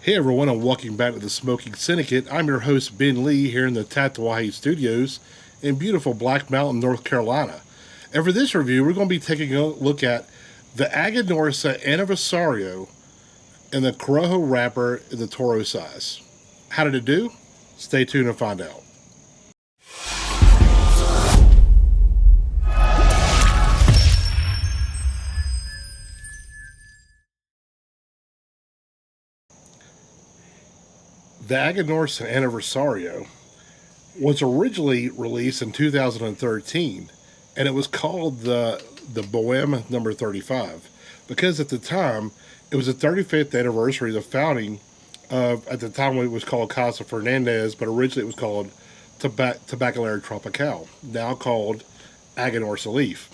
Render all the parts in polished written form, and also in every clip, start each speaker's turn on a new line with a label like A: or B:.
A: Hey everyone, and welcome back to the Smoking Syndicate. I'm your host Ben Lee here in the Tatawahi Studios in beautiful Black Mountain, North Carolina. And for this review, we're going to be taking a look at the Aganorsa Aniversario and the Corojo wrapper in the Toro size. How did it do? Stay tuned and find out. The Aganorsa Aniversario was originally released in 2013, and it was called the Boheme No. 35 because at the time it was the 35th anniversary of the founding of, at the time it was called Casa Fernandez, but originally it was called Tabacalera Tropical, now called Aganorsa Leaf.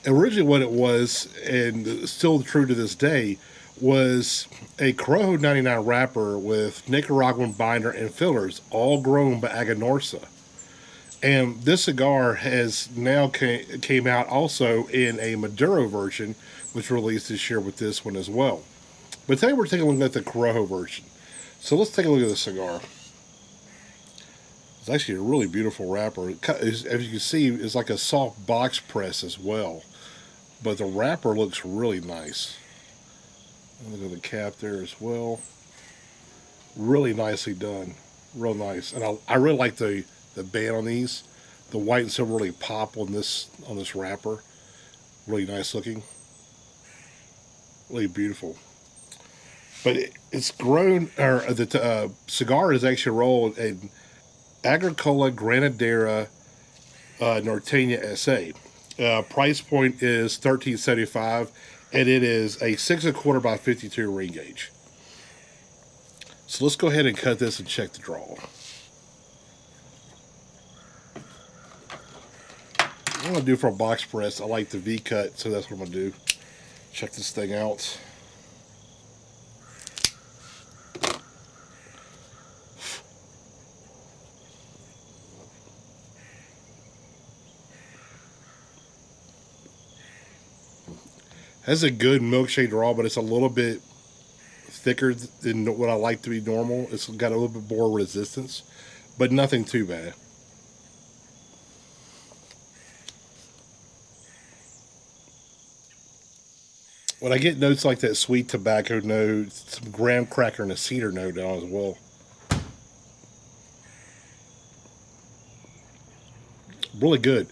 A: Originally, what it was, and still true to this day, was a Corojo 99 wrapper with Nicaraguan binder and fillers, all grown by Aganorsa. And this cigar has now came out also in a Maduro version, which released this year with this one as well. But today we're taking a look at the Corojo version. So let's take a look at the cigar. It's actually a really beautiful wrapper. As you can see, it's like a soft box press as well. But the wrapper looks really nice. Look at the cap there as well. Really nicely done. Real nice. And I really like the band on these. The white and silver really pop on this wrapper. Really nice looking. Really beautiful. But it's grown, or the cigar is actually rolled in Agricola, Ganadera, Norteña SA. Price point is $13.75, and it is a 6 1/4 by 52 ring gauge. So let's go ahead and cut this and check the draw. I'm going to do for a box press, I like the V cut, so that's what I'm going to do. Check this thing out. Has a good milkshake draw, but it's a little bit thicker than what I like to be normal. It's got a little bit more resistance, but nothing too bad. When I get notes like that sweet tobacco note, some graham cracker and a cedar note down as well. Really good.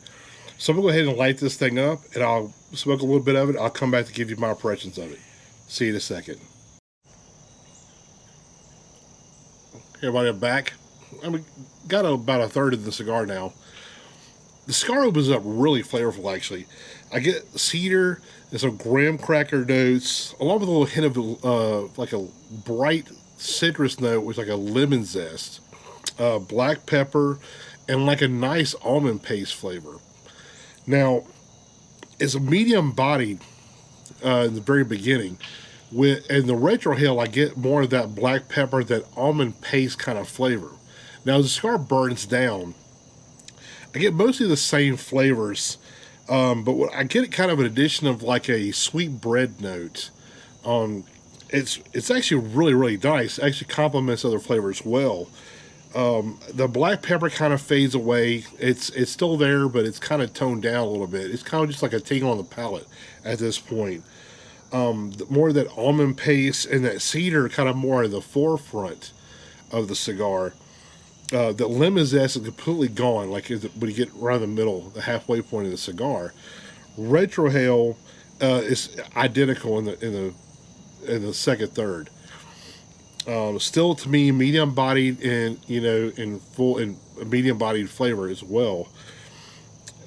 A: So I'm going to go ahead and light this thing up, and I'll smoke a little bit of it. I'll come back to give you my impressions of it. See you in a second. Hey everybody, I'm back. Got about a third of the cigar now. The cigar opens up really flavorful, actually. I get cedar and some graham cracker notes, along with a little hint of like a bright citrus note with like a lemon zest, black pepper, and like a nice almond paste flavor. Now, it's a medium bodied in the very beginning. In the retrohale, I get more of that black pepper, that almond paste kind of flavor. Now, as the cigar burns down, I get mostly the same flavors, but I get kind of an addition of like a sweet bread note. It's actually really, really nice. It actually complements other flavors well. The black pepper kind of fades away. It's still there, but it's kind of toned down a little bit. It's kind of just like a tingle on the palate at this point. More of that almond paste and that cedar kind of more in the forefront of the cigar. The lemon zest is completely gone, like when you get around the middle, the halfway point of the cigar. Retrohale is identical in the second third. Still, to me, medium bodied and in full and medium bodied flavor as well.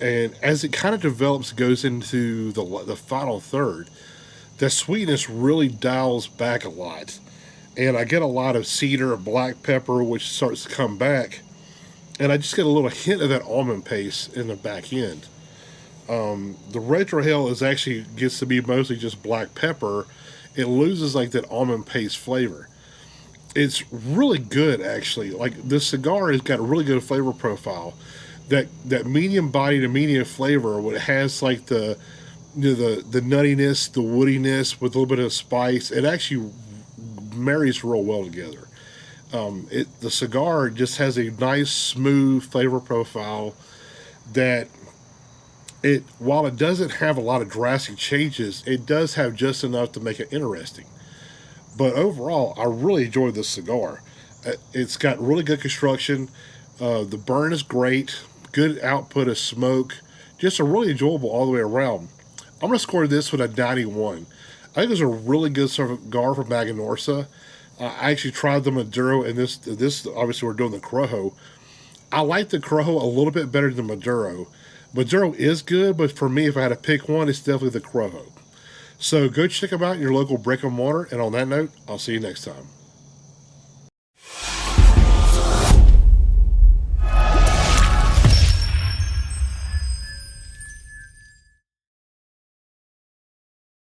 A: And as it kind of develops, goes into the final third, the sweetness really dials back a lot, and I get a lot of cedar and black pepper, which starts to come back, and I just get a little hint of that almond paste in the back end. The retrohale is actually gets to be mostly just black pepper. It loses like that almond paste flavor. It's really good, actually. Like, this cigar has got a really good flavor profile. That medium body to medium flavor, what it has like the nuttiness, the woodiness with a little bit of spice. It actually marries real well together. The cigar just has a nice, smooth flavor profile that while it doesn't have a lot of drastic changes, it does have just enough to make it interesting. But overall, I really enjoyed this cigar. It's got really good construction. The burn is great. Good output of smoke. Just a really enjoyable all the way around. I'm going to score this with a 91. I think it's a really good cigar from Aganorsa. I actually tried the Maduro, and this obviously we're doing the Corojo. I like the Corojo a little bit better than Maduro. Maduro is good, but for me, if I had to pick one, it's definitely the Corojo. So go check them out in your local brick and mortar. And on that note, I'll see you next time.